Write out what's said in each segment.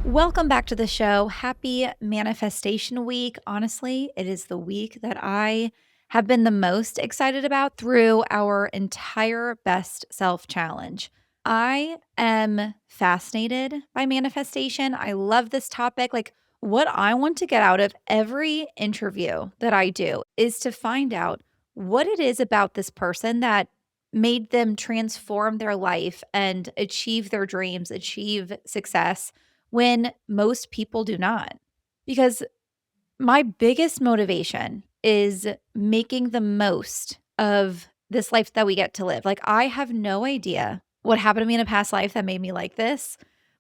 Welcome back to the show. Happy Manifestation Week. Honestly, it is the week that I have been the most excited about through our entire Best Self Challenge. I am fascinated by manifestation. I love this topic. What I want to get out of every interview that I do is to find out what it is about this person that made them transform their life and achieve their dreams, achieve success when most people do not. Because my biggest motivation is making the most of this life that we get to live. Like, I have no idea what happened to me in a past life that made me like this,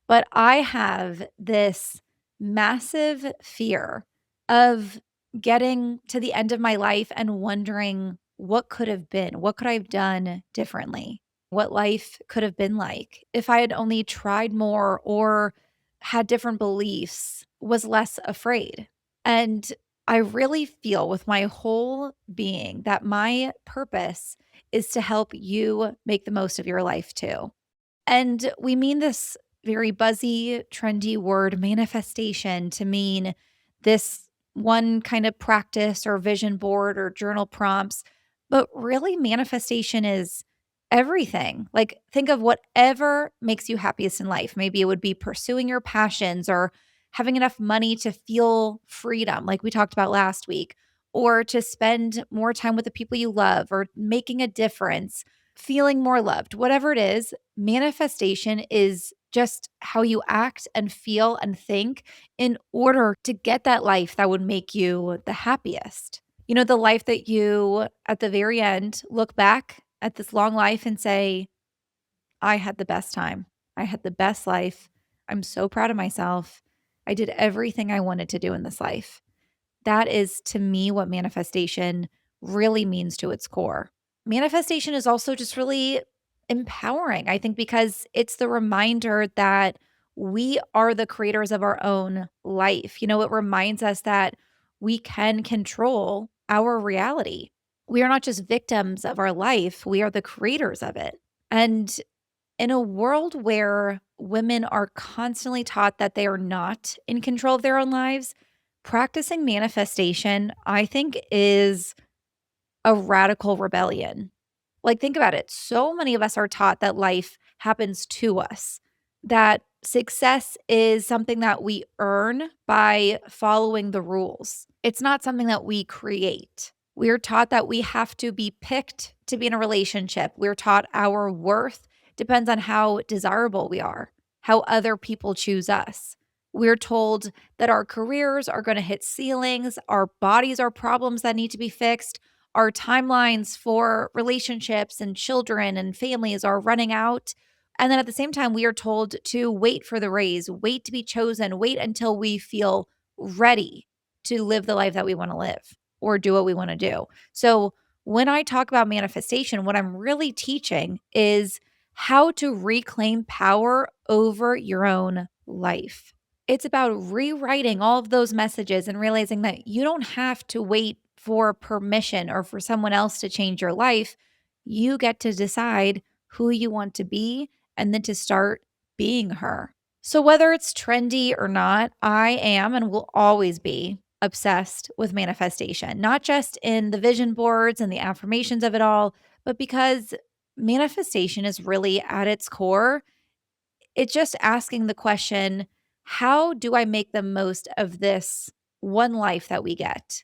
but I have this massive fear of getting to the end of my life and wondering what could have been, what could I have done differently, what life could have been like if I had only tried more or had different beliefs, was less afraid. And I really feel with my whole being that my purpose is to help you make the most of your life too. And we mean this very buzzy, trendy word manifestation to mean this one kind of practice or vision board or journal prompts. But really, manifestation is everything. Like, think of whatever makes you happiest in life. Maybe it would be pursuing your passions or having enough money to feel freedom, like we talked about last week, or to spend more time with the people you love, or making a difference, feeling more loved, whatever it is. Manifestation is just how you act and feel and think in order to get that life that would make you the happiest. You know, the life that you, at the very end, look back at this long life and say, I had the best time. I had the best life. I'm so proud of myself. I did everything I wanted to do in this life. That is, to me, what manifestation really means to its core. Manifestation is also just really empowering, I think, because it's the reminder that we are the creators of our own life. You know, it reminds us that we can control our reality. We are not just victims of our life, we are the creators of it. And in a world where women are constantly taught that they are not in control of their own lives, practicing manifestation, I think, is a radical rebellion. Like, think about it. So many of us are taught that life happens to us, that success is something that we earn by following the rules. It's not something that we create. We're taught that we have to be picked to be in a relationship. We're taught our worth depends on how desirable we are, how other people choose us. We're told that our careers are going to hit ceilings, our bodies are problems that need to be fixed, our timelines for relationships and children and families are running out. And then at the same time, we are told to wait for the raise, wait to be chosen, wait until we feel ready to live the life that we want to live or do what we want to do. So, when I talk about manifestation, what I'm really teaching is how to reclaim power over your own life. It's about rewriting all of those messages and realizing that you don't have to wait for permission or for someone else to change your life. You get to decide who you want to be and then to start being her. So, whether it's trendy or not, I am and will always be obsessed with manifestation, not just in the vision boards and the affirmations of it all, but because manifestation is really at its core. It's just asking the question, how do I make the most of this one life that we get?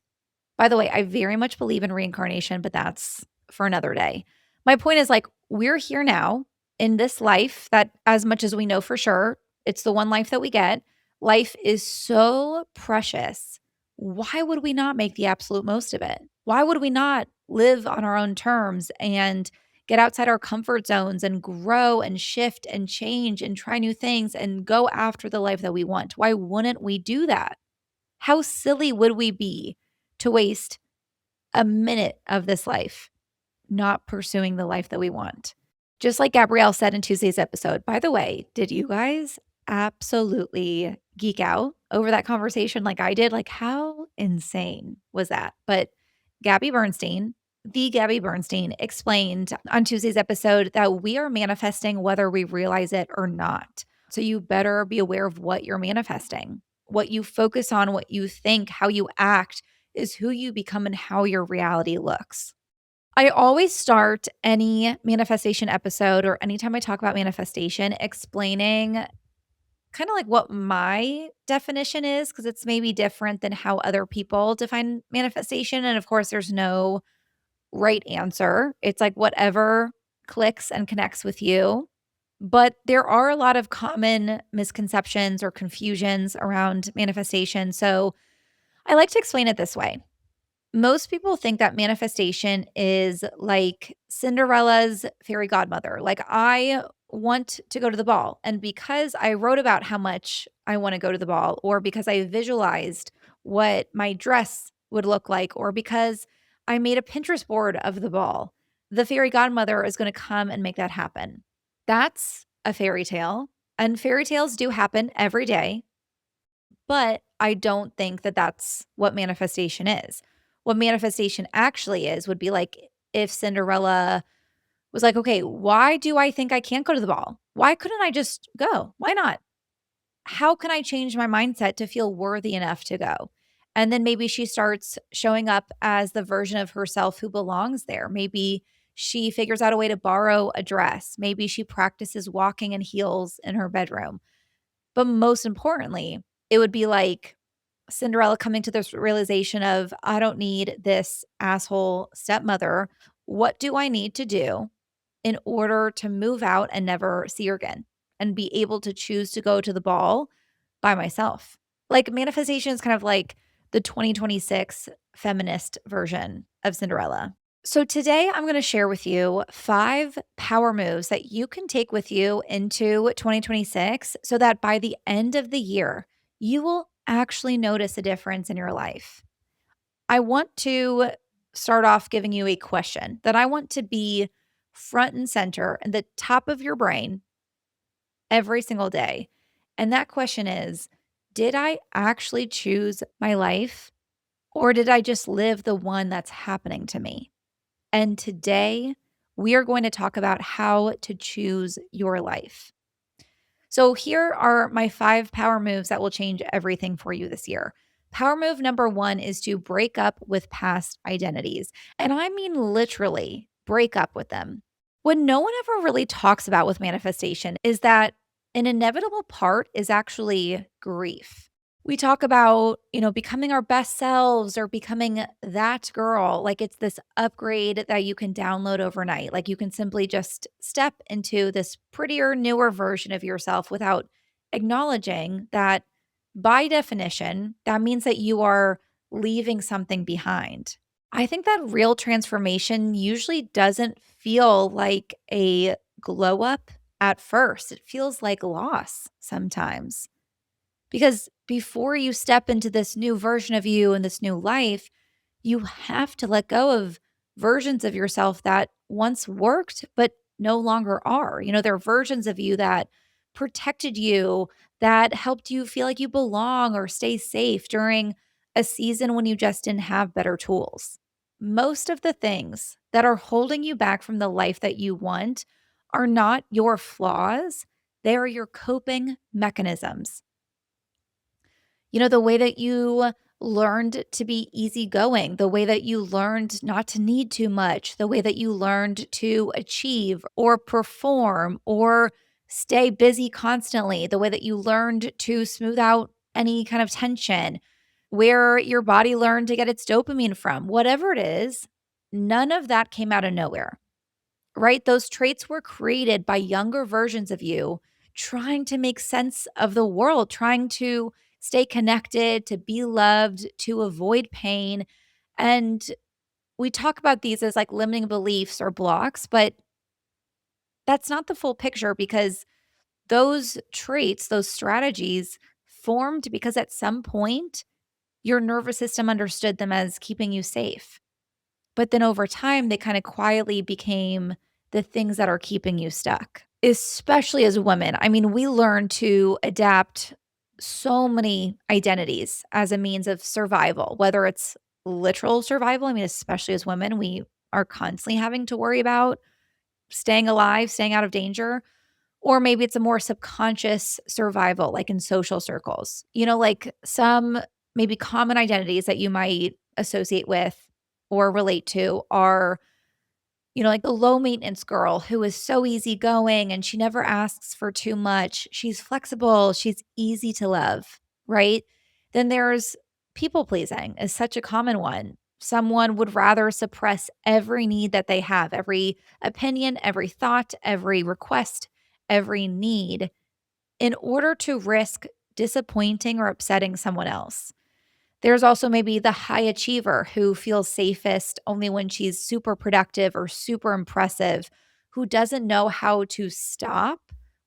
By the way, I very much believe in reincarnation, but that's for another day. My point is, like, we're here now in this life that, as much as we know for sure, it's the one life that we get. Life is so precious. Why would we not make the absolute most of it? Why would we not live on our own terms and get outside our comfort zones and grow and shift and change and try new things and go after the life that we want? Why wouldn't we do that? How silly would we be to waste a minute of this life not pursuing the life that we want? Just like Gabrielle said in Tuesday's episode. By the way, did you guys absolutely geek out over that conversation like I did? Like, how insane was that? But Gabby Bernstein, the Gabby Bernstein, explained on Tuesday's episode that we are manifesting whether we realize it or not. So you better be aware of what you're manifesting. What you focus on, what you think, how you act is who you become and how your reality looks. I always start any manifestation episode or anytime I talk about manifestation explaining kind of like what my definition is because it's maybe different than how other people define manifestation. And of course, there's no right answer. It's like whatever clicks and connects with you. But there are a lot of common misconceptions or confusions around manifestation. So I like to explain it this way. Most people think that manifestation is like Cinderella's fairy godmother. Like, I want to go to the ball. And because I wrote about how much I want to go to the ball, or because I visualized what my dress would look like, or because I made a Pinterest board of the ball, the fairy godmother is going to come and make that happen. That's a fairy tale. And fairy tales do happen every day. But I don't think that that's what manifestation is. What manifestation actually is would be like if Cinderella was like, okay, why do I think I can't go to the ball? Why couldn't I just go? Why not? How can I change my mindset to feel worthy enough to go? And then maybe she starts showing up as the version of herself who belongs there. Maybe she figures out a way to borrow a dress. Maybe she practices walking in heels in her bedroom. But most importantly, it would be like Cinderella coming to this realization of, I don't need this asshole stepmother. What do I need to do in order to move out and never see her again and be able to choose to go to the ball by myself? Like, manifestation is kind of like the 2026 feminist version of Cinderella. So, today I'm going to share with you 5 power moves that you can take with you into 2026 so that by the end of the year, you will actually notice a difference in your life. I want to start off giving you a question that I want to be front and center and the top of your brain every single day. And that question is, did I actually choose my life or did I just live the one that's happening to me? And today, we are going to talk about how to choose your life. So, here are my 5 power moves that will change everything for you this year. Power move number 1 is to break up with past identities. And I mean literally break up with them. What no one ever really talks about with manifestation is that an inevitable part is actually grief. We talk about, becoming our best selves or becoming that girl. Like, it's this upgrade that you can download overnight. Like, you can simply just step into this prettier, newer version of yourself without acknowledging that by definition, that means that you are leaving something behind. I think that real transformation usually doesn't feel like a glow up at first. It feels like loss sometimes. Because before you step into this new version of you and this new life, you have to let go of versions of yourself that once worked, but no longer are. There are versions of you that protected you, that helped you feel like you belong or stay safe during a season when you just didn't have better tools. Most of the things that are holding you back from the life that you want are not your flaws, they are your coping mechanisms. The way that you learned to be easygoing, the way that you learned not to need too much, the way that you learned to achieve or perform or stay busy constantly, the way that you learned to smooth out any kind of tension, where your body learned to get its dopamine from, whatever it is, none of that came out of nowhere. Right? Those traits were created by younger versions of you trying to make sense of the world, trying to stay connected, to be loved, to avoid pain. And we talk about these as like limiting beliefs or blocks, but that's not the full picture because those traits, those strategies formed because at some point your nervous system understood them as keeping you safe. But then over time, they kind of quietly became the things that are keeping you stuck, especially as women. I mean, we learn to adapt so many identities as a means of survival, whether it's literal survival. I mean, especially as women, we are constantly having to worry about staying alive, staying out of danger, Or maybe it's a more subconscious survival, like in social circles. Like some maybe common identities that you might associate with or relate to are, like the low maintenance girl who is so easygoing and she never asks for too much. She's flexible, she's easy to love, right? Then there's people pleasing is such a common one. Someone would rather suppress every need that they have, every opinion, every thought, every request, every need in order to risk disappointing or upsetting someone else. There's also maybe the high achiever who feels safest only when she's super productive or super impressive, who doesn't know how to stop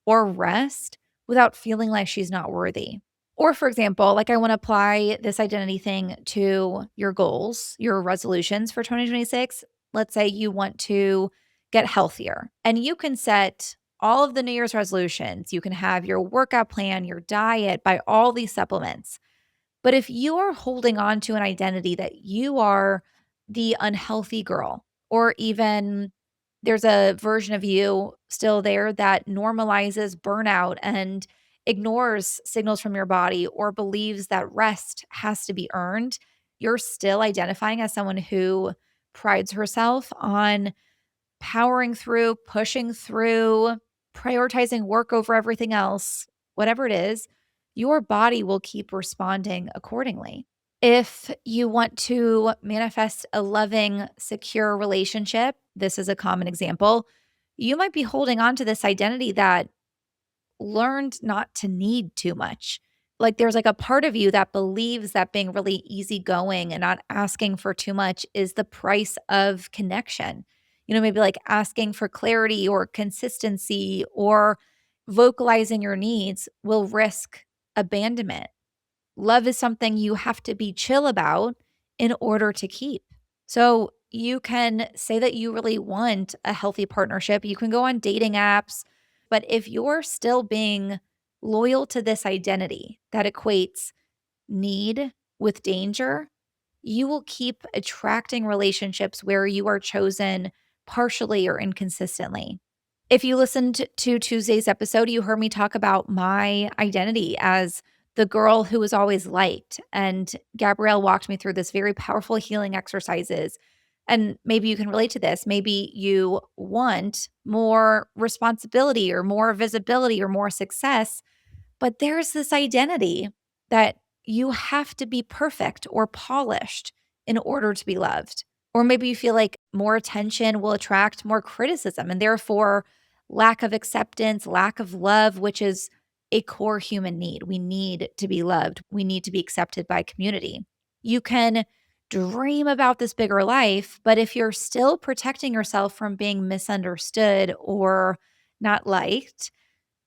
or rest without feeling like she's not worthy. Or, for example, like I want to apply this identity thing to your goals, your resolutions for 2026. Let's say you want to get healthier and you can set all of the New Year's resolutions. You can have your workout plan, your diet, buy all these supplements. But if you are holding on to an identity that you are the unhealthy girl, or even there's a version of you still there that normalizes burnout and ignores signals from your body or believes that rest has to be earned, you're still identifying as someone who prides herself on powering through, pushing through, prioritizing work over everything else, whatever it is, your body will keep responding accordingly. If you want to manifest a loving, secure relationship, this is a common example. You might be holding on to this identity that learned not to need too much. Like there's like a part of you that believes that being really easygoing and not asking for too much is the price of connection. Maybe like asking for clarity or consistency or vocalizing your needs will risk abandonment. Love is something you have to be chill about in order to keep. So you can say that you really want a healthy partnership. You can go on dating apps, but if you're still being loyal to this identity that equates need with danger, you will keep attracting relationships where you are chosen partially or inconsistently. If you listened to Tuesday's episode, you heard me talk about my identity as the girl who was always liked. And Gabrielle walked me through this very powerful healing exercises. And maybe you can relate to this. Maybe you want more responsibility or more visibility or more success, but there's this identity that you have to be perfect or polished in order to be loved. Or maybe you feel like more attention will attract more criticism and therefore lack of acceptance, lack of love, which is a core human need. We need to be loved, we need to be accepted by community. You can dream about this bigger life, but if you're still protecting yourself from being misunderstood or not liked,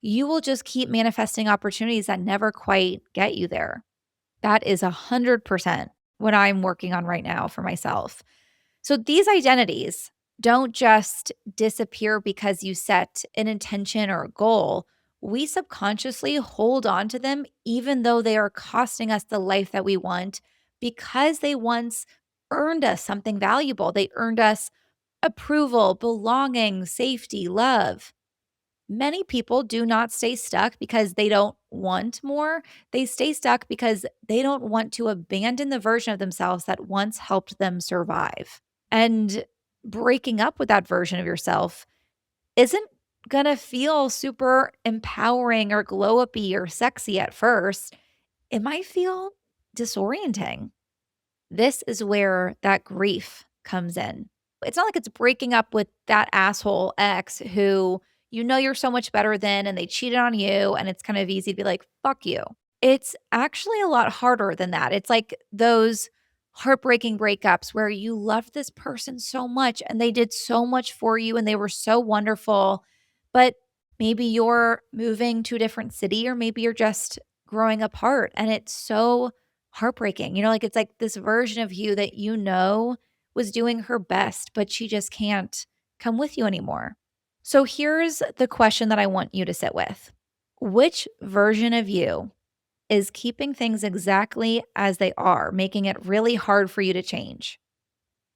you will just keep manifesting opportunities that never quite get you there. That is 100% what I'm working on right now for myself. So these identities don't just disappear because you set an intention or a goal. We subconsciously hold on to them even though they are costing us the life that we want because they once earned us something valuable. They earned us approval, belonging, safety, love. Many people do not stay stuck because they don't want more. They stay stuck because they don't want to abandon the version of themselves that once helped them survive. And breaking up with that version of yourself isn't going to feel super empowering or glow uppy or sexy at first. It might feel disorienting. This is where that grief comes in. It's not like it's breaking up with that asshole ex who you're so much better than and they cheated on you and it's kind of easy to be like, fuck you. It's actually a lot harder than that. It's like those heartbreaking breakups where you loved this person so much and they did so much for you and they were so wonderful, but maybe you're moving to a different city or maybe you're just growing apart and it's so heartbreaking. Like it's like this version of you that was doing her best, but she just can't come with you anymore. So here's the question that I want you to sit with. Which version of you is keeping things exactly as they are, making it really hard for you to change?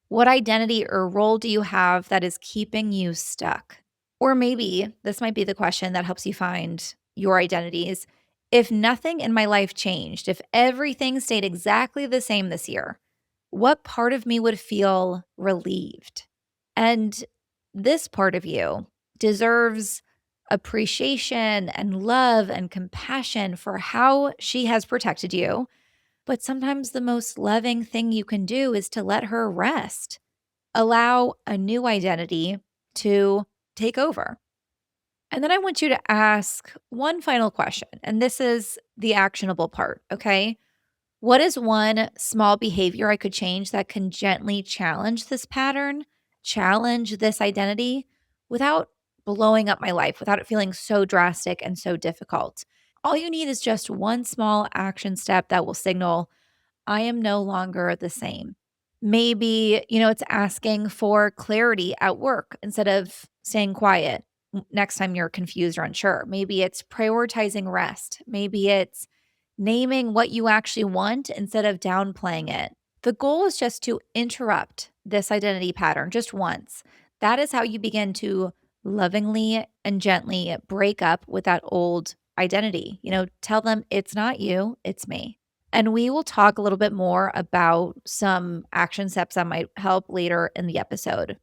What identity or role do you have that is keeping you stuck? Or maybe this might be the question that helps you find your identities. If nothing in my life changed, if everything stayed exactly the same this year, what part of me would feel relieved? And this part of you deserves appreciation and love and compassion for how she has protected you. But sometimes the most loving thing you can do is to let her rest, allow a new identity to take over. And then I want you to ask one final question. And this is the actionable part. Okay. What is one small behavior I could change that can gently challenge this pattern, challenge this identity without blowing up my life, without it feeling so drastic and so difficult? All you need is just one small action step that will signal I am no longer the same. Maybe, it's asking for clarity at work instead of staying quiet next time you're confused or unsure. Maybe it's prioritizing rest. Maybe it's naming what you actually want instead of downplaying it. The goal is just to interrupt this identity pattern just once. That is how you begin to lovingly and gently break up with that old identity. Tell them it's not you, it's me. And we will talk a little bit more about some action steps that might help later in the episode.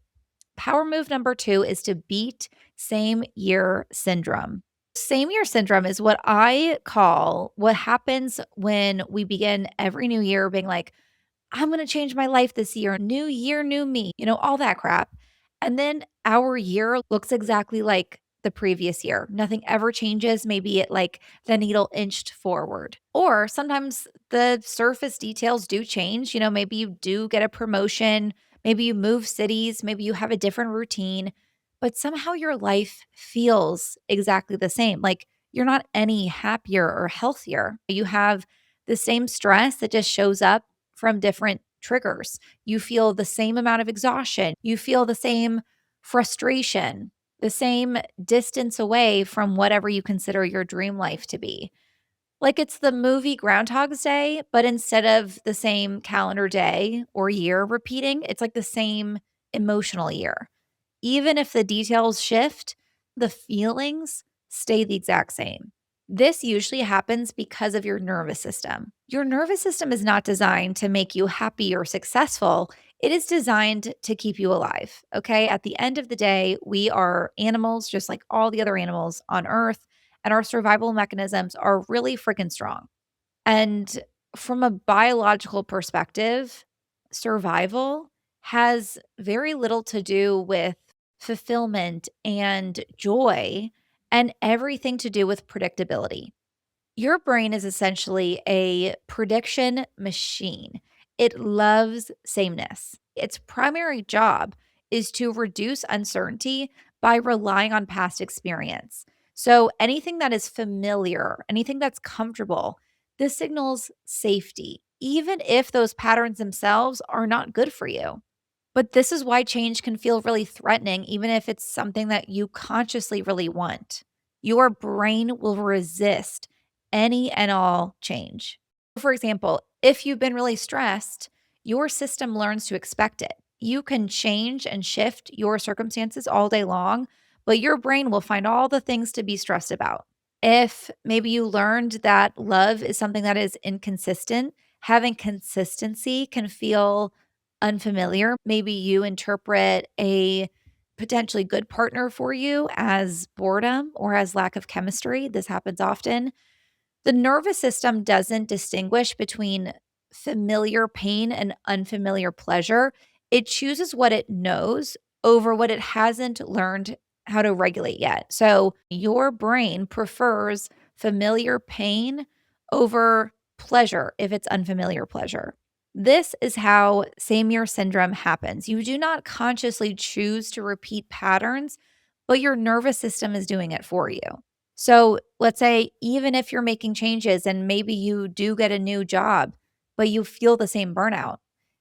Power move number 2 is to beat same year syndrome. Same year syndrome is what I call what happens when we begin every new year being like, I'm going to change my life this year, new me, all that crap. And then our year looks exactly like the previous year. Nothing ever changes. Maybe the needle inched forward. Or sometimes the surface details do change. Maybe you do get a promotion, maybe you move cities, maybe you have a different routine, but somehow your life feels exactly the same. Like you're not any happier or healthier. You have the same stress that just shows up from different triggers. You feel the same amount of exhaustion. You feel the same frustration, the same distance away from whatever you consider your dream life to be. Like it's the movie Groundhog's Day, but instead of the same calendar day or year repeating, it's like the same emotional year. Even if the details shift, the feelings stay the exact same. This usually happens because of your nervous system. Your nervous system is not designed to make you happy or successful. It is designed to keep you alive. Okay. At the end of the day, we are animals just like all the other animals on earth, and our survival mechanisms are really freaking strong. And from a biological perspective, survival has very little to do with fulfillment and joy and everything to do with predictability. Your brain is essentially a prediction machine. It loves sameness. Its primary job is to reduce uncertainty by relying on past experience. So anything that is familiar, anything that's comfortable, this signals safety, even if those patterns themselves are not good for you. But this is why change can feel really threatening, even if it's something that you consciously really want. Your brain will resist any and all change. For example, if you've been really stressed, your system learns to expect it. You can change and shift your circumstances all day long, but your brain will find all the things to be stressed about. If maybe you learned that love is something that is inconsistent, having consistency can feel unfamiliar. Maybe you interpret a potentially good partner for you as boredom or as lack of chemistry. This happens often. The nervous system doesn't distinguish between familiar pain and unfamiliar pleasure. It chooses what it knows over what it hasn't learned how to regulate yet. So your brain prefers familiar pain over pleasure if it's unfamiliar pleasure. This is how same year syndrome happens. You do not consciously choose to repeat patterns, but your nervous system is doing it for you. So let's say, even if you're making changes and maybe you do get a new job, but you feel the same burnout.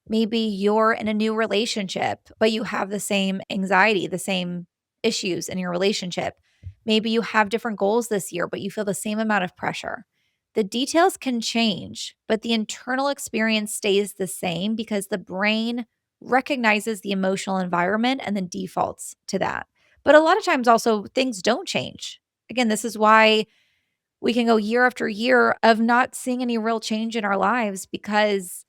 Maybe you're in a new relationship, but you have the same anxiety, the same issues in your relationship. Maybe you have different goals this year, but you feel the same amount of pressure. The details can change, but the internal experience stays the same because the brain recognizes the emotional environment and then defaults to that. But a lot of times also things don't change. Again, this is why we can go year after year of not seeing any real change in our lives because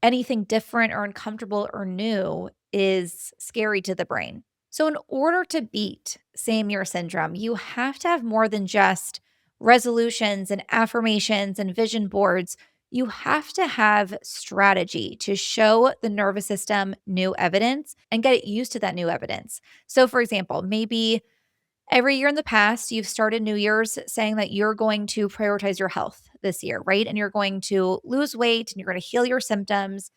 anything different or uncomfortable or new is scary to the brain. So, in order to beat same year syndrome, you have to have more than just resolutions and affirmations and vision boards. You have to have strategy to show the nervous system new evidence and get it used to that new evidence. So, for example, maybe every year in the past, you've started New Year's saying that you're going to prioritize your health this year, right? And you're going to lose weight and you're going to heal your symptoms.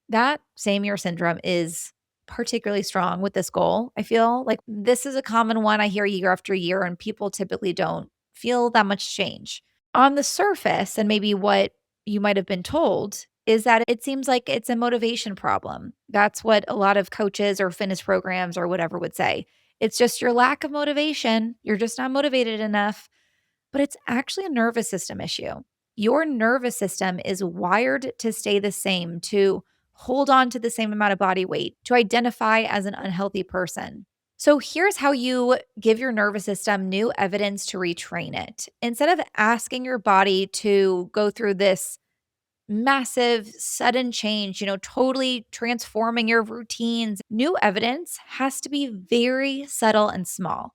That same year syndrome is particularly strong with this goal. I feel like this is a common one I hear year after year, and people typically don't feel that much change. On the surface, and maybe what you might have been told, is that it seems like it's a motivation problem. That's what a lot of coaches or fitness programs or whatever would say. It's just your lack of motivation. You're just not motivated enough, but it's actually a nervous system issue. Your nervous system is wired to stay the same, to hold on to the same amount of body weight, to identify as an unhealthy person. So here's how you give your nervous system new evidence to retrain it. Instead of asking your body to go through this massive sudden change, totally transforming your routines, new evidence has to be very subtle and small.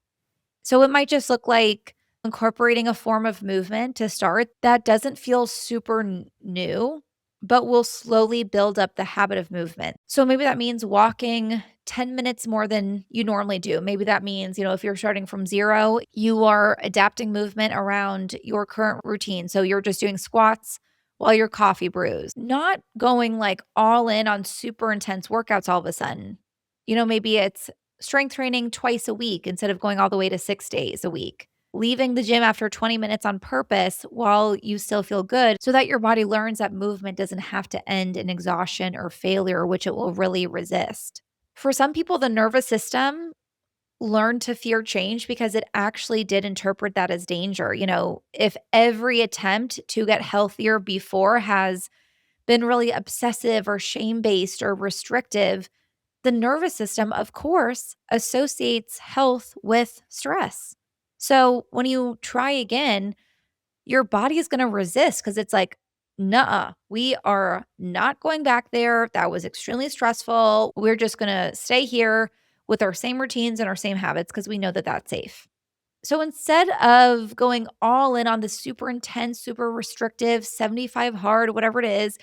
So it might just look like incorporating a form of movement to start that doesn't feel super new, but will slowly build up the habit of movement. So maybe that means walking 10 minutes more than you normally do. Maybe that means, if you're starting from zero, you are adapting movement around your current routine. So you're just doing squats while your coffee brews, not going like all in on super intense workouts all of a sudden. Maybe it's strength training twice a week instead of going all the way to 6 days a week. Leaving the gym after 20 minutes on purpose while you still feel good so that your body learns that movement doesn't have to end in exhaustion or failure, which it will really resist. For some people, the nervous system learned to fear change because it actually did interpret that as danger. If every attempt to get healthier before has been really obsessive or shame based or restrictive, the nervous system, of course, associates health with stress. So when you try again, your body is going to resist because it's like, nah, we are not going back there. That was extremely stressful. We're just going to stay here with our same routines and our same habits because we know that that's safe. So instead of going all in on the super intense, super restrictive, 75 hard, whatever it is,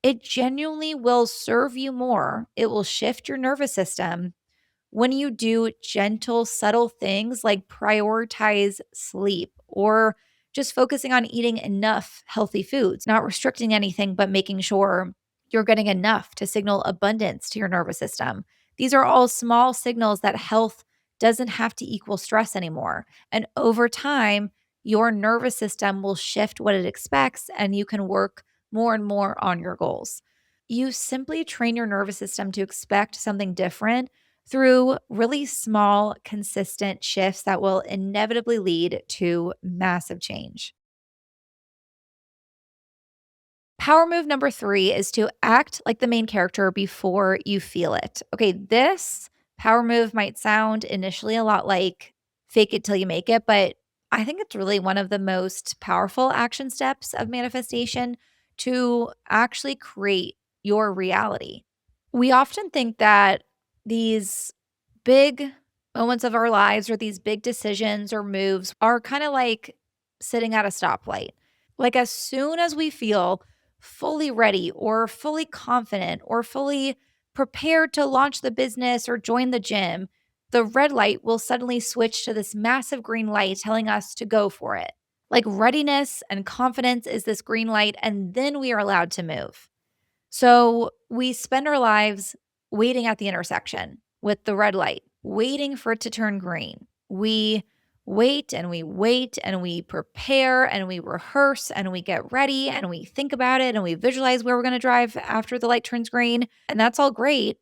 it genuinely will serve you more. It will shift your nervous system when you do gentle, subtle things like prioritize sleep or just focusing on eating enough healthy foods, not restricting anything, but making sure you're getting enough to signal abundance to your nervous system. These are all small signals that health doesn't have to equal stress anymore. And over time, your nervous system will shift what it expects and you can work more and more on your goals. You simply train your nervous system to expect something different through really small, consistent shifts that will inevitably lead to massive change. Power move number 3 is to act like the main character before you feel it. Okay, this power move might sound initially a lot like fake it till you make it, but I think it's really one of the most powerful action steps of manifestation to actually create your reality. We often think that these big moments of our lives or these big decisions or moves are kind of like sitting at a stoplight. Like, as soon as we feel fully ready or fully confident or fully prepared to launch the business or join the gym, the red light will suddenly switch to this massive green light telling us to go for it. Like, readiness and confidence is this green light, and then we are allowed to move. So we spend our lives waiting at the intersection with the red light, waiting for it to turn green. We wait and we prepare and we rehearse and we get ready and we think about it and we visualize where we're going to drive after the light turns green. And that's all great.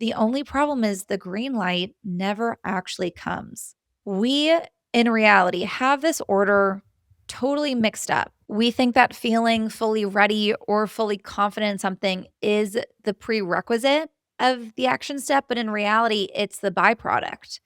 The only problem is the green light never actually comes. We, in reality, have this order totally mixed up. We think that feeling fully ready or fully confident in something is the prerequisite of the action step, but in reality, it's the byproduct.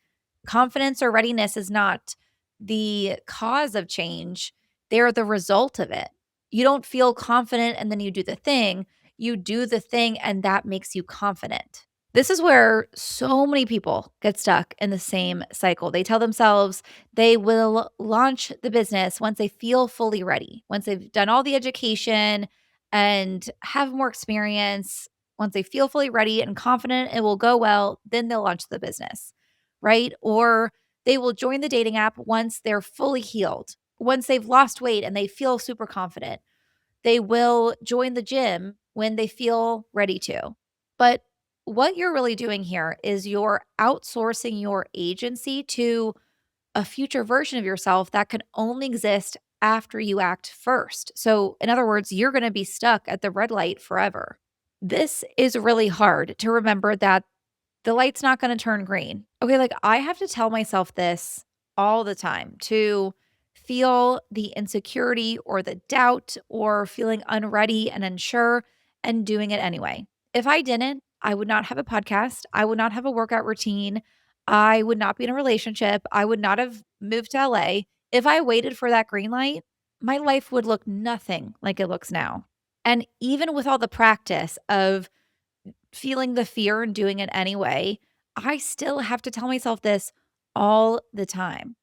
Confidence or readiness is not the cause of change, they're the result of it. You don't feel confident and then you do the thing. You do the thing and that makes you confident. This is where so many people get stuck in the same cycle. They tell themselves they will launch the business once they feel fully ready, once they've done all the education and have more experience. Once they feel fully ready and confident it will go well, then they'll launch the business, right? Or they will join the dating app once they're fully healed, once they've lost weight and they feel super confident. They will join the gym when they feel ready to. But what you're really doing here is you're outsourcing your agency to a future version of yourself that can only exist after you act first. So, in other words, you're going to be stuck at the red light forever. This is really hard to remember that the light's not gonna turn green. Okay, like, I have to tell myself this all the time to feel the insecurity or the doubt or feeling unready and unsure and doing it anyway. If I didn't, I would not have a podcast, I would not have a workout routine, I would not be in a relationship, I would not have moved to LA. If I waited for that green light, my life would look nothing like it looks now. And even with all the practice of feeling the fear and doing it anyway, I still have to tell myself this all the time.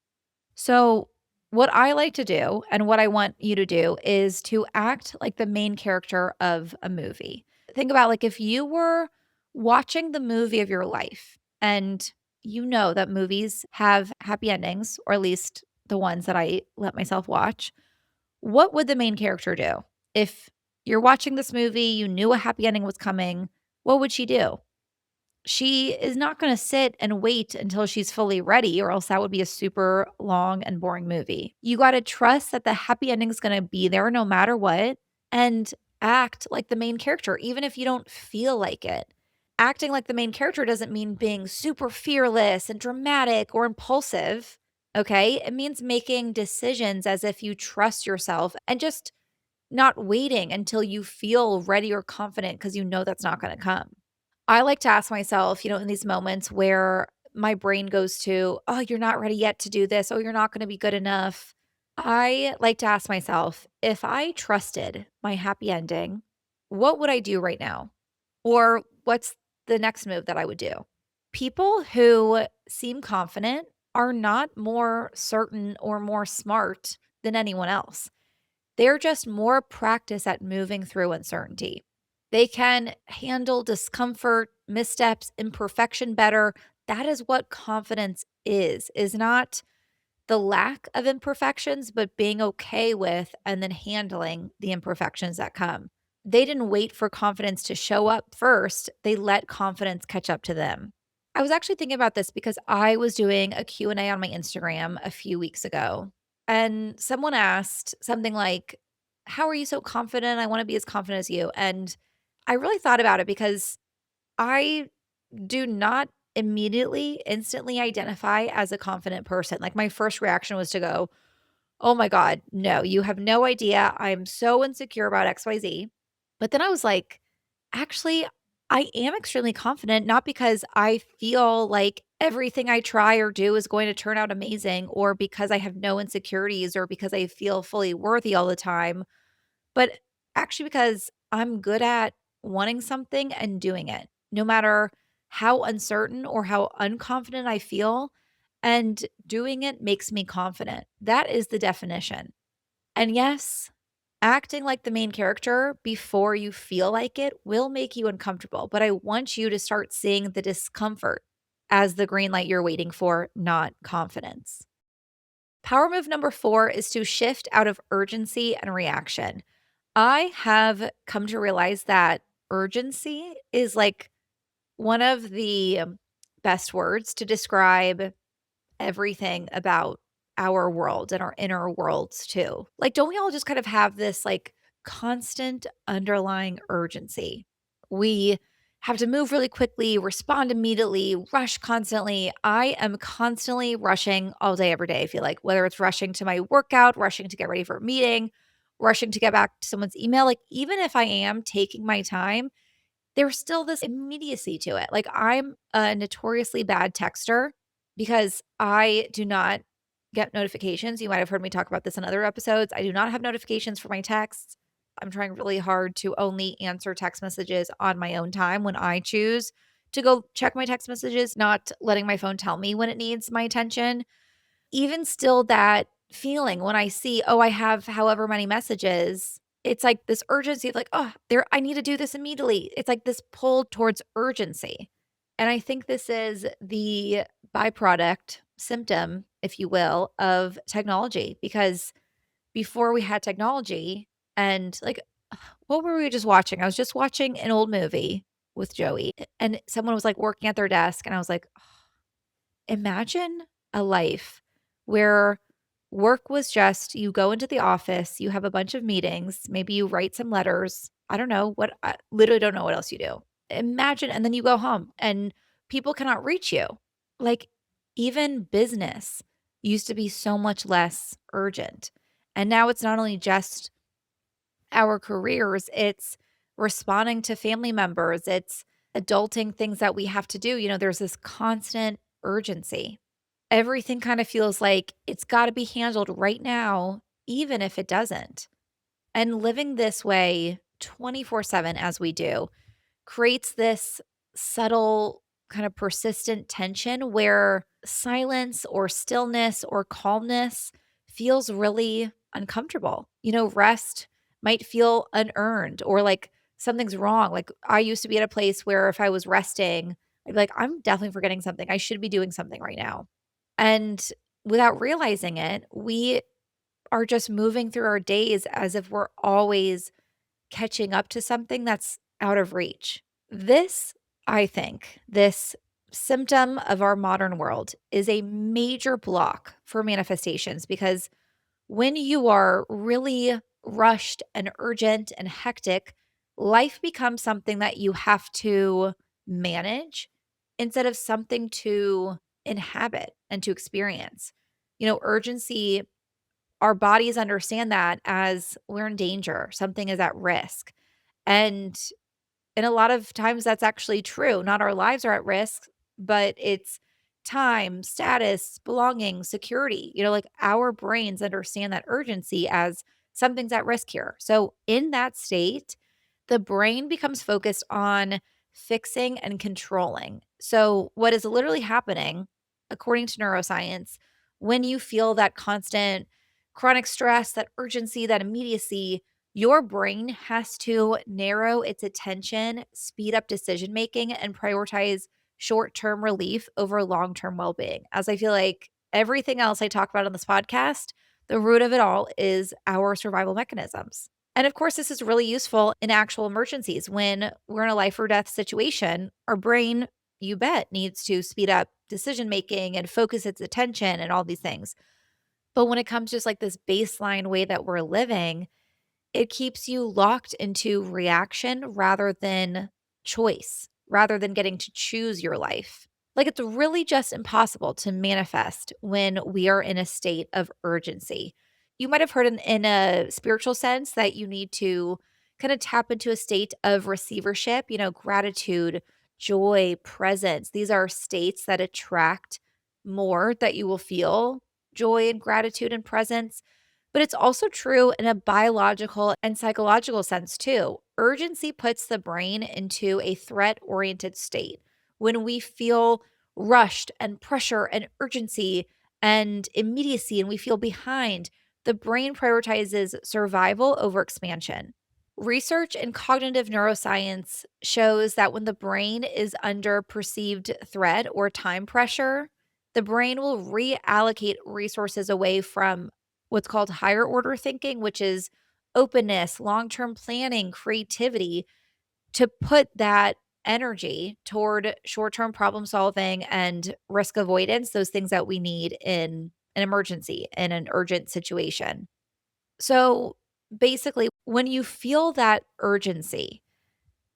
So, what I like to do and what I want you to do is to act like the main character of a movie. Think about like if you were watching the movie of your life and you know that movies have happy endings, or at least the ones that I let myself watch, what would the main character do? If you're watching this movie, you knew a happy ending was coming, what would she do? She is not gonna sit and wait until she's fully ready, or else that would be a super long and boring movie. You gotta trust that the happy ending's gonna be there no matter what, and act like the main character, even if you don't feel like it. Acting like the main character doesn't mean being super fearless and dramatic or impulsive, okay? It means making decisions as if you trust yourself and just not waiting until you feel ready or confident because you know that's not gonna come. I like to ask myself, in these moments where my brain goes to, "Oh, you're not ready yet to do this. Oh, you're not gonna be good enough." I like to ask myself, if I trusted my happy ending, what would I do right now? Or what's the next move that I would do? People who seem confident are not more certain or more smart than anyone else. They're just more practice at moving through uncertainty. They can handle discomfort, missteps, imperfection better. That is what confidence is not the lack of imperfections, but being okay with and then handling the imperfections that come. They didn't wait for confidence to show up first. They let confidence catch up to them. I was actually thinking about this because I was doing a Q&A on my Instagram a few weeks ago, and someone asked something like, "How are you so confident? I wanna be as confident as you." And I really thought about it because I do not immediately, instantly identify as a confident person. Like, my first reaction was to go, "Oh my god, no, you have no idea. I'm so insecure about XYZ." But then I was like, actually, I am extremely confident, not because I feel like everything I try or do is going to turn out amazing, or because I have no insecurities, or because I feel fully worthy all the time, but actually because I'm good at wanting something and doing it, no matter how uncertain or how unconfident I feel. And doing it makes me confident. That is the definition. And yes, acting like the main character before you feel like it will make you uncomfortable, but I want you to start seeing the discomfort as the green light you're waiting for, not confidence. Power move number 4 is to shift out of urgency and reaction. I have come to realize that urgency is like one of the best words to describe everything about our world and our inner worlds too. Like, don't we all just kind of have this like constant underlying urgency? We have to move really quickly, respond immediately, rush constantly. I am constantly rushing all day, every day. I feel like whether it's rushing to my workout, rushing to get ready for a meeting, rushing to get back to someone's email, like even if I am taking my time, there's still this immediacy to it. Like I'm a notoriously bad texter. because I do not get notifications. You might have heard me talk about this in other episodes. I do not have notifications for my texts. I'm trying really hard to only answer text messages on my own time when I choose to go check my text messages, not letting my phone tell me when it needs my attention. Even still, that feeling when I see, oh, I have however many messages, it's like this urgency of like, oh, there, I need to do this immediately. It's like this pull towards urgency. And I think this is the byproduct, symptom, if you will, of technology. Because before we had technology, and like, what were we just watching? I was just watching an old movie with Joey, and someone was like working at their desk, and I was like, imagine a life where work was just you go into the office, you have a bunch of meetings, maybe you write some letters. I don't know what, I literally don't know what else you do. Imagine, and then you go home and people cannot reach you. Like, even business used to be so much less urgent. And now it's not only just our careers, it's responding to family members, it's adulting things that we have to do. There's this constant urgency. Everything kind of feels like it's got to be handled right now, even if it doesn't. And living this way 24/7 as we do creates this subtle, kind of persistent tension where silence or stillness or calmness feels really uncomfortable. Rest might feel unearned or like something's wrong. Like, I used to be at a place where if I was resting, I'd be like, I'm definitely forgetting something. I should be doing something right now. And without realizing it, we are just moving through our days as if we're always catching up to something that's out of reach. This, I think, this symptom of our modern world is a major block for manifestations because when you are really rushed and urgent and hectic, life becomes something that you have to manage instead of something to inhabit and to experience. Urgency, our bodies understand that as we're in danger, something is at risk. And a lot of times that's actually true. Not our lives are at risk, but it's time, status, belonging, security. Like, our brains understand that urgency as something's at risk here. So, in that state, the brain becomes focused on fixing and controlling. So, what is literally happening, according to neuroscience, when you feel that constant chronic stress, that urgency, that immediacy, your brain has to narrow its attention, speed up decision making, and prioritize short term relief over long term well being. As I feel like everything else I talk about on this podcast, the root of it all is our survival mechanisms. And of course, this is really useful in actual emergencies. When we're in a life or death situation, our brain, you bet, needs to speed up decision making and focus its attention and all these things. But when it comes to just like this baseline way that we're living, it keeps you locked into reaction rather than choice, rather than getting to choose your life. Like, it's really just impossible to manifest when we are in a state of urgency. You might have heard in a spiritual sense that you need to kind of tap into a state of receivership, gratitude, joy, presence. These are states that attract more that you will feel joy and gratitude and presence. But it's also true in a biological and psychological sense too. Urgency puts the brain into a threat oriented state. When we feel rushed and pressure and urgency and immediacy and we feel behind, the brain prioritizes survival over expansion. Research in cognitive neuroscience shows that when the brain is under perceived threat or time pressure, the brain will reallocate resources away from what's called higher order thinking, which is openness, long term planning, creativity, to put that energy toward short term problem solving and risk avoidance, those things that we need in an emergency, in an urgent situation. So basically, when you feel that urgency,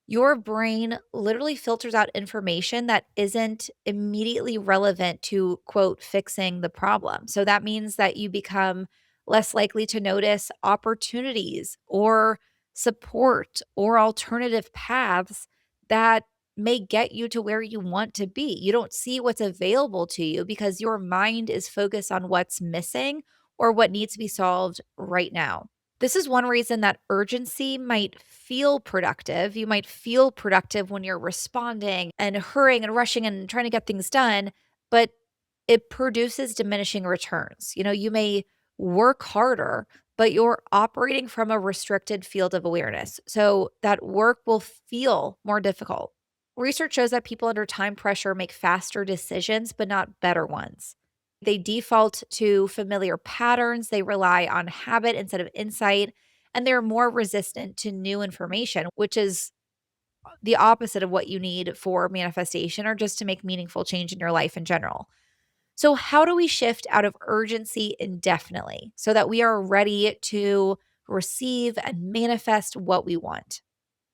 your brain literally filters out information that isn't immediately relevant to, quote, fixing the problem. So that means that you become less likely to notice opportunities or support or alternative paths that may get you to where you want to be. You don't see what's available to you because your mind is focused on what's missing or what needs to be solved right now. This is one reason that urgency might feel productive. You might feel productive when you're responding and hurrying and rushing and trying to get things done, but it produces diminishing returns. You may work harder, but you're operating from a restricted field of awareness. So that work will feel more difficult. Research shows that people under time pressure make faster decisions, but not better ones. They default to familiar patterns, they rely on habit instead of insight, and they're more resistant to new information, which is the opposite of what you need for manifestation or just to make meaningful change in your life in general. So, how do we shift out of urgency indefinitely so that we are ready to receive and manifest what we want?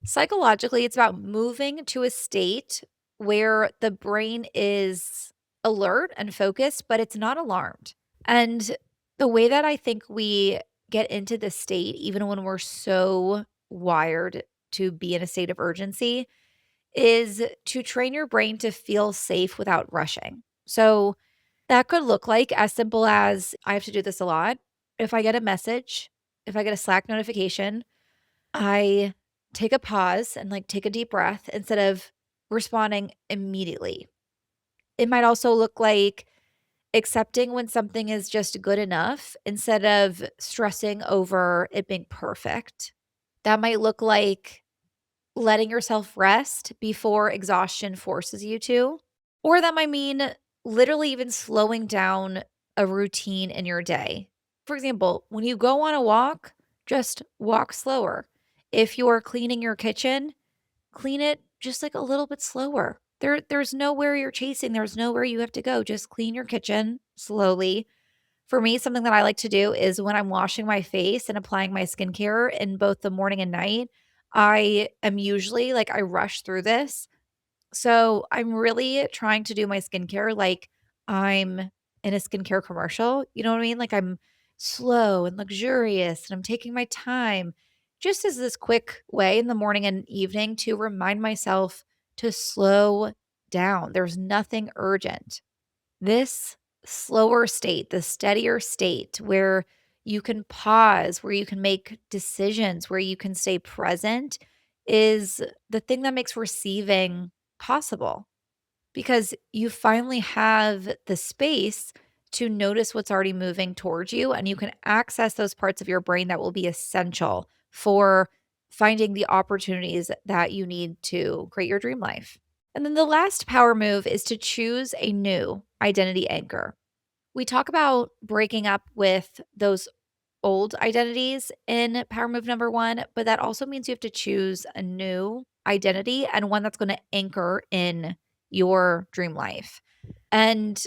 Psychologically, it's about moving to a state where the brain is alert and focused, but it's not alarmed. And the way that I think we get into this state, even when we're so wired to be in a state of urgency, is to train your brain to feel safe without rushing. So that could look like as simple as I have to do this a lot. If I get a message, if I get a Slack notification, I take a pause and like take a deep breath instead of responding immediately. It might also look like accepting when something is just good enough instead of stressing over it being perfect. That might look like letting yourself rest before exhaustion forces you to. Or that might mean literally even slowing down a routine in your day. For example, when you go on a walk, just walk slower. If you're cleaning your kitchen, clean it just like a little bit slower. There's nowhere you're chasing, there's nowhere you have to go. Just clean your kitchen slowly. For me, something that I like to do is when I'm washing my face and applying my skincare in both the morning and night, I am usually like I rush through this, so I'm really trying to do my skincare like I'm in a skincare commercial. You know what I mean? Like I'm slow and luxurious and I'm taking my time just as this quick way in the morning and evening to remind myself to slow down. There's nothing urgent. This slower state, the steadier state where you can pause, where you can make decisions, where you can stay present is the thing that makes receiving possible because you finally have the space to notice what's already moving towards you and you can access those parts of your brain that will be essential for finding the opportunities that you need to create your dream life. And then the last power move is to choose a new identity anchor. We talk about breaking up with those old identities in power move number one, but that also means you have to choose a new identity and one that's going to anchor in your dream life. And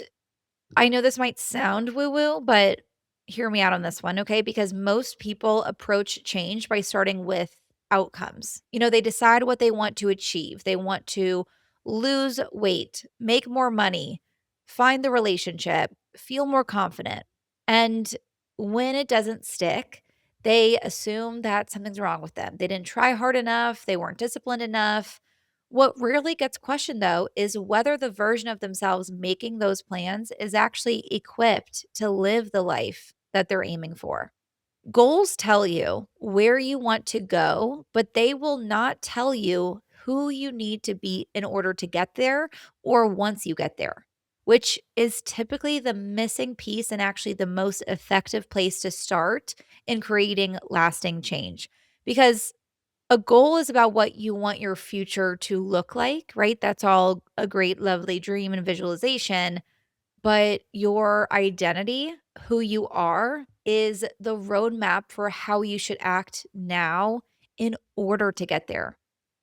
I know this might sound woo woo, but hear me out on this one, okay? Because most people approach change by starting with outcomes. They decide what they want to achieve. They want to lose weight, make more money, find the relationship, feel more confident. And when it doesn't stick, they assume that something's wrong with them. They didn't try hard enough, they weren't disciplined enough. What rarely gets questioned, though, is whether the version of themselves making those plans is actually equipped to live the life that they're aiming for. Goals tell you where you want to go, but they will not tell you who you need to be in order to get there or once you get there, which is typically the missing piece and actually the most effective place to start in creating lasting change. Because a goal is about what you want your future to look like, right? That's all a great, lovely dream and visualization. But your identity, who you are, is the roadmap for how you should act now in order to get there.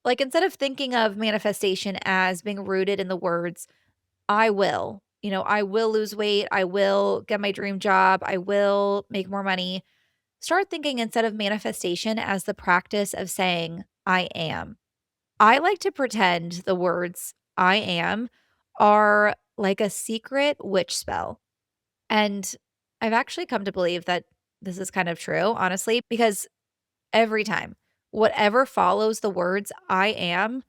Like instead of thinking of manifestation as being rooted in the words, I will, I will lose weight, I will get my dream job, I will make more money. Start thinking instead of manifestation as the practice of saying, I am. I like to pretend the words I am are like a secret witch spell. And I've actually come to believe that this is kind of true, honestly, because every time, whatever follows the words I am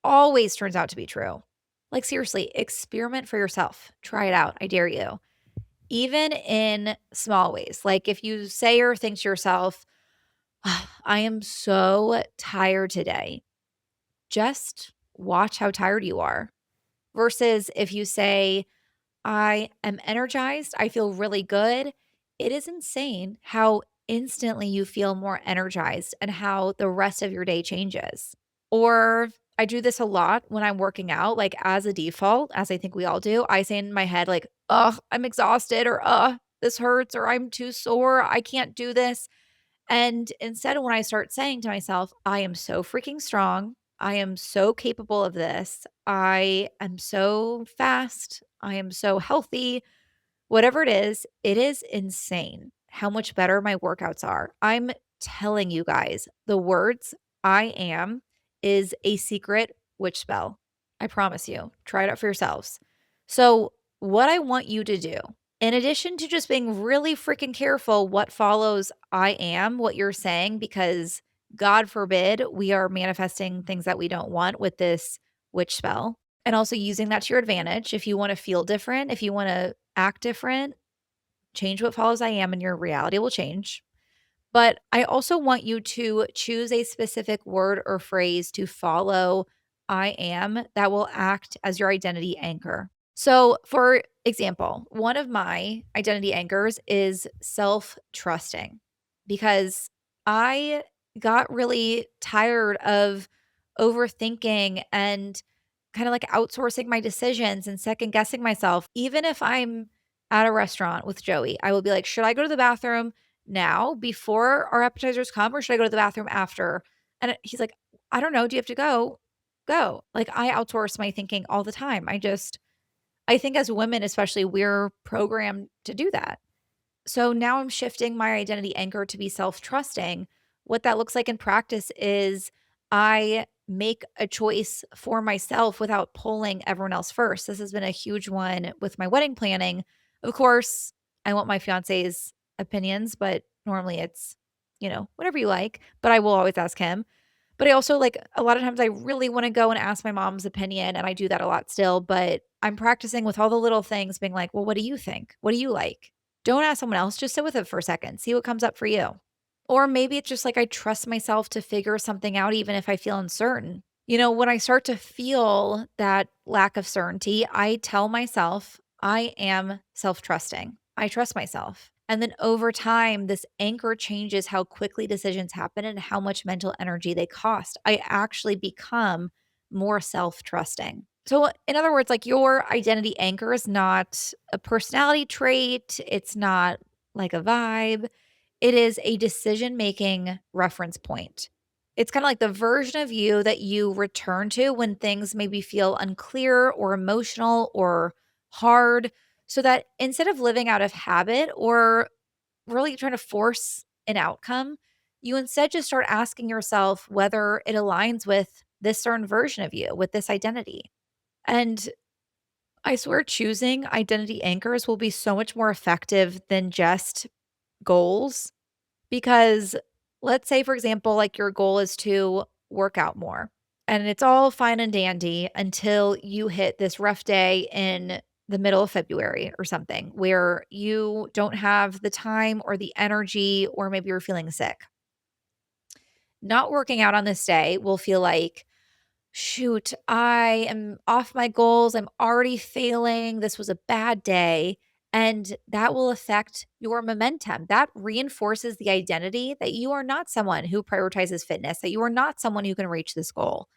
always turns out to be true. Like, seriously, experiment for yourself. Try it out. I dare you. Even in small ways. Like, if you say or think to yourself, I am so tired today, just watch how tired you are. Versus if you say, I am energized, I feel really good. It is insane how instantly you feel more energized and how the rest of your day changes. Or I do this a lot when I'm working out, like as a default, as I think we all do. I say in my head, like, ugh, I'm exhausted, or this hurts, or I'm too sore. I can't do this. And instead, when I start saying to myself, I am so freaking strong, I am so capable of this, I am so fast, I am so healthy, whatever it is insane how much better my workouts are. I'm telling you guys, the words I am is a secret witch spell. I promise you. Try it out for yourselves. So, what I want you to do, in addition to just being really freaking careful what follows I am, what you're saying, because God forbid we are manifesting things that we don't want with this witch spell, and also using that to your advantage. If you want to feel different, if you want to act different, change what follows I am, and your reality will change. But I also want you to choose a specific word or phrase to follow I am that will act as your identity anchor. So, for example, one of my identity anchors is self trusting because I got really tired of overthinking and kind of like outsourcing my decisions and second guessing myself. Even if I'm at a restaurant with Joey, I will be like, should I go to the bathroom now before our appetizers come, or should I go to the bathroom after? And he's like, I don't know. Do you have to go? Go. Like, I outsource my thinking all the time. I think as women, especially, we're programmed to do that. So now I'm shifting my identity anchor to be self trusting. What that looks like in practice is I make a choice for myself without pulling everyone else first. This has been a huge one with my wedding planning. Of course, I want my fiance's opinions, but normally it's, whatever you like, but I will always ask him. But I also like a lot of times I really want to go and ask my mom's opinion, and I do that a lot still, but I'm practicing with all the little things being like, "Well, what do you think? What do you like?" Don't ask someone else, just sit with it for a second, see what comes up for you. Or maybe it's just like I trust myself to figure something out even if I feel uncertain. When I start to feel that lack of certainty, I tell myself, I am self trusting. I trust myself. And then over time, this anchor changes how quickly decisions happen and how much mental energy they cost. I actually become more self trusting. So, in other words, like your identity anchor is not a personality trait, it's not like a vibe, it is a decision making reference point. It's kind of like the version of you that you return to when things maybe feel unclear or emotional or hard, so that instead of living out of habit or really trying to force an outcome, you instead just start asking yourself whether it aligns with this certain version of you, with this identity. And I swear choosing identity anchors will be so much more effective than just goals. Because let's say, for example, like your goal is to work out more, and it's all fine and dandy until you hit this rough day in the middle of February or something where you don't have the time or the energy, or maybe you're feeling sick. Not working out on this day will feel like, shoot, I am off my goals. I'm already failing. This was a bad day. And that will affect your momentum. That reinforces the identity that you are not someone who prioritizes fitness, that you are not someone who can reach this goal.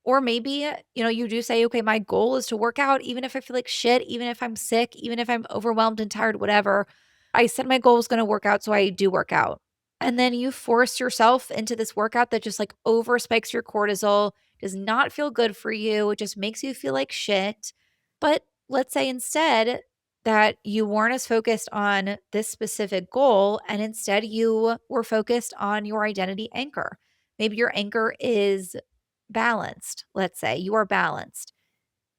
Or maybe, you do say, okay, my goal is to work out, even if I feel like shit, even if I'm sick, even if I'm overwhelmed and tired, whatever. I said my goal is going to work out, so I do work out. And then you force yourself into this workout that just like over spikes your cortisol, does not feel good for you. It just makes you feel like shit. But let's say instead that you weren't as focused on this specific goal, and instead you were focused on your identity anchor. Maybe your anchor is balanced. Let's say you are balanced.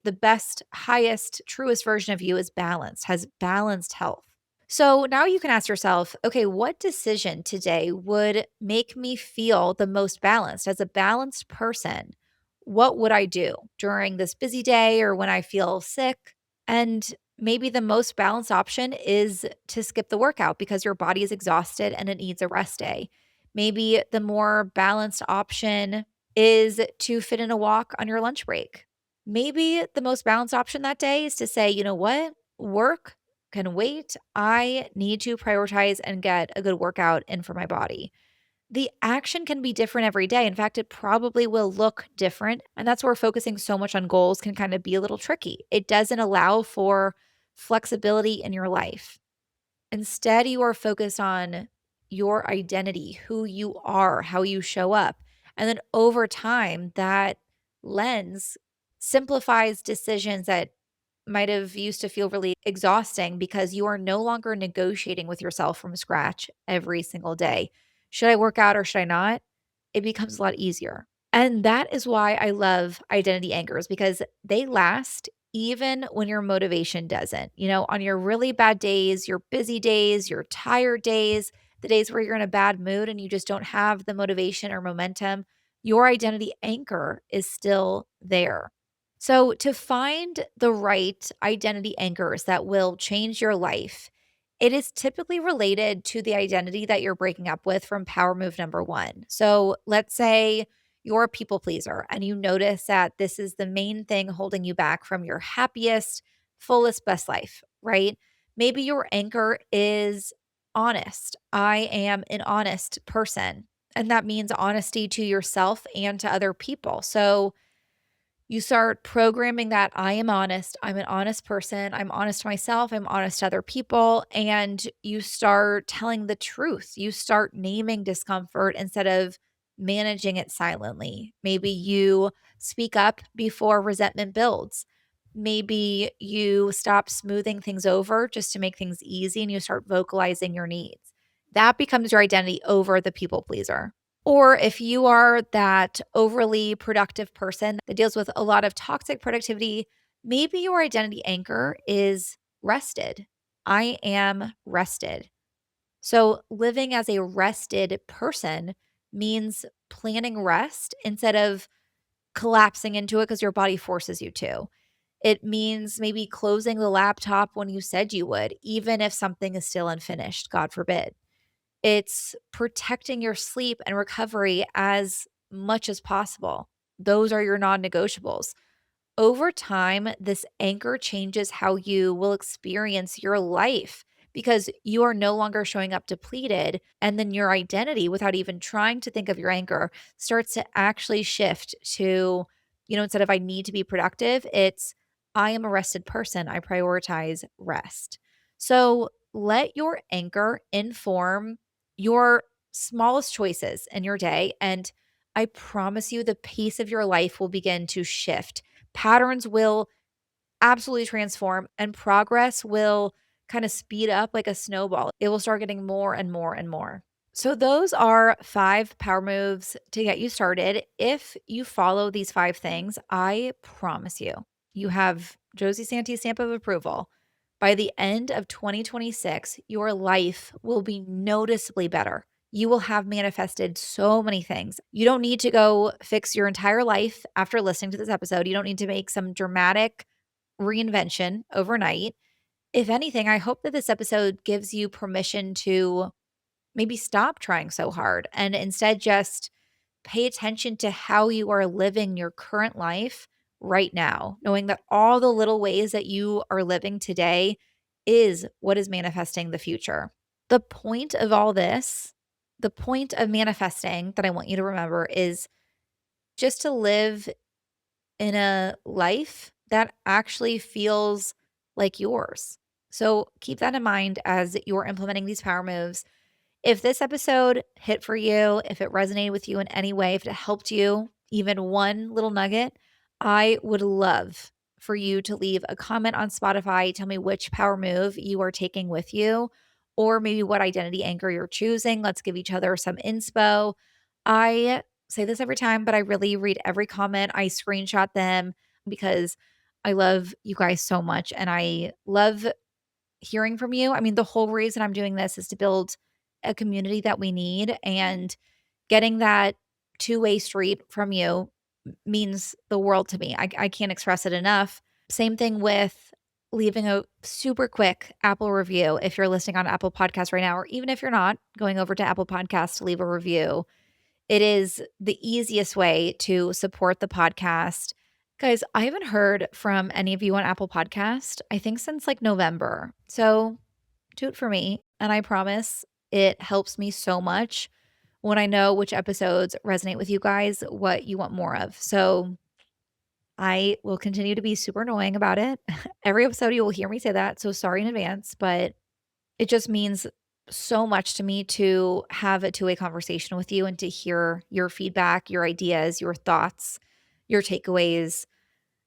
The best, highest, truest version of you is balanced, has balanced health. So now you can ask yourself, okay, what decision today would make me feel the most balanced as a balanced person? what would I do during this busy day or when I feel sick? And maybe the most balanced option is to skip the workout because your body is exhausted and it needs a rest day. Maybe the more balanced option is to fit in a walk on your lunch break. Maybe the most balanced option that day is to say, you know what? Work can wait. I need to prioritize and get a good workout in for my body. The action can be different every day. In fact, it probably will look different. And that's where focusing so much on goals can kind of be a little tricky. It doesn't allow for flexibility in your life. Instead, you are focused on your identity, who you are, how you show up. And then over time, that lens simplifies decisions that might have used to feel really exhausting because you are no longer negotiating with yourself from scratch every single day. Should I work out or should I not? It becomes a lot easier. And that is why I love identity anchors because they last even when your motivation doesn't. On your really bad days, your busy days, your tired days, the days where you're in a bad mood and you just don't have the motivation or momentum, your identity anchor is still there. So, to find the right identity anchors that will change your life, it is typically related to the identity that you're breaking up with from power move number one. So, let's say you're a people pleaser and you notice that this is the main thing holding you back from your happiest, fullest, best life, right? Maybe your anchor is honest. I am an honest person. And that means honesty to yourself and to other people. So, you start programming that I am honest, I'm an honest person, I'm honest to myself, I'm honest to other people, and you start telling the truth. You start naming discomfort instead of managing it silently. Maybe you speak up before resentment builds. Maybe you stop smoothing things over just to make things easy and you start vocalizing your needs. That becomes your identity over the people pleaser. Or if you are that overly productive person that deals with a lot of toxic productivity, maybe your identity anchor is rested. I am rested. So, living as a rested person means planning rest instead of collapsing into it because your body forces you to. It means maybe closing the laptop when you said you would, even if something is still unfinished, God forbid. It's protecting your sleep and recovery as much as possible. Those are your non negotiables. Over time, this anchor changes how you will experience your life because you are no longer showing up depleted. And then your identity, without even trying to think of your anchor, starts to actually shift to, instead of I need to be productive, it's I am a rested person. I prioritize rest. So let your anchor inform your smallest choices in your day. And I promise you, the pace of your life will begin to shift. Patterns will absolutely transform and progress will kind of speed up like a snowball. It will start getting more and more and more. So, those are 5 power moves to get you started. If you follow these 5 things, I promise you, you have Josie Santee's stamp of approval. By the end of 2026, your life will be noticeably better. You will have manifested so many things. You don't need to go fix your entire life after listening to this episode. You don't need to make some dramatic reinvention overnight. If anything, I hope that this episode gives you permission to maybe stop trying so hard and instead just pay attention to how you are living your current life right now, knowing that all the little ways that you are living today is what is manifesting the future. The point of all this, the point of manifesting that I want you to remember is just to live in a life that actually feels like yours. So keep that in mind as you're implementing these power moves. If this episode hit for you, if it resonated with you in any way, if it helped you, even one little nugget, I would love for you to leave a comment on Spotify. Tell me which power move you are taking with you, or maybe what identity anchor you're choosing. Let's give each other some inspo. I say this every time, but I really read every comment. I screenshot them because I love you guys so much and I love hearing from you. I mean, the whole reason I'm doing this is to build a community that we need and getting that two-way street from you means the world to me. I can't express it enough. Same thing with leaving a super quick Apple review if you're listening on Apple Podcasts right now, or even if you're not, going over to Apple Podcasts to leave a review. It is the easiest way to support the podcast. Guys, I haven't heard from any of you on Apple Podcast, I think since like November. So do it for me. And I promise it helps me so much when I know which episodes resonate with you guys, what you want more of. So I will continue to be super annoying about it. Every episode you will hear me say that. So sorry in advance, but it just means so much to me to have a two-way conversation with you and to hear your feedback, your ideas, your thoughts, your takeaways.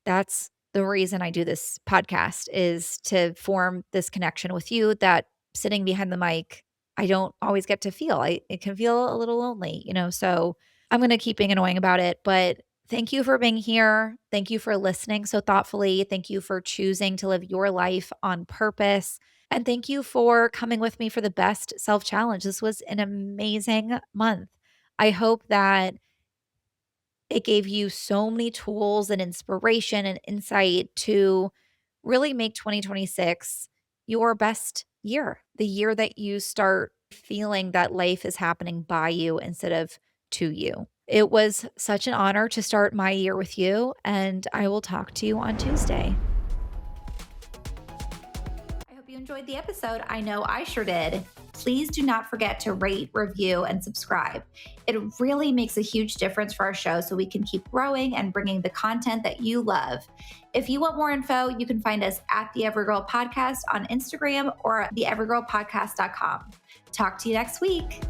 That's the reason I do this podcast, is to form this connection with you that sitting behind the mic, I don't always get to feel. It can feel a little lonely, so I'm going to keep being annoying about it, but thank you for being here. Thank you for listening so thoughtfully. Thank you for choosing to live your life on purpose. And thank you for coming with me for the best self challenge. This was an amazing month. I hope that it gave you so many tools and inspiration and insight to really make 2026 your best year, the year that you start feeling that life is happening by you instead of to you. It was such an honor to start my year with you, and I will talk to you on Tuesday. I hope you enjoyed the episode. I know I sure did. Please do not forget to rate, review, and subscribe. It really makes a huge difference for our show so we can keep growing and bringing the content that you love. If you want more info, you can find us at the Evergirl Podcast on Instagram or theevergirlpodcast.com. Talk to you next week.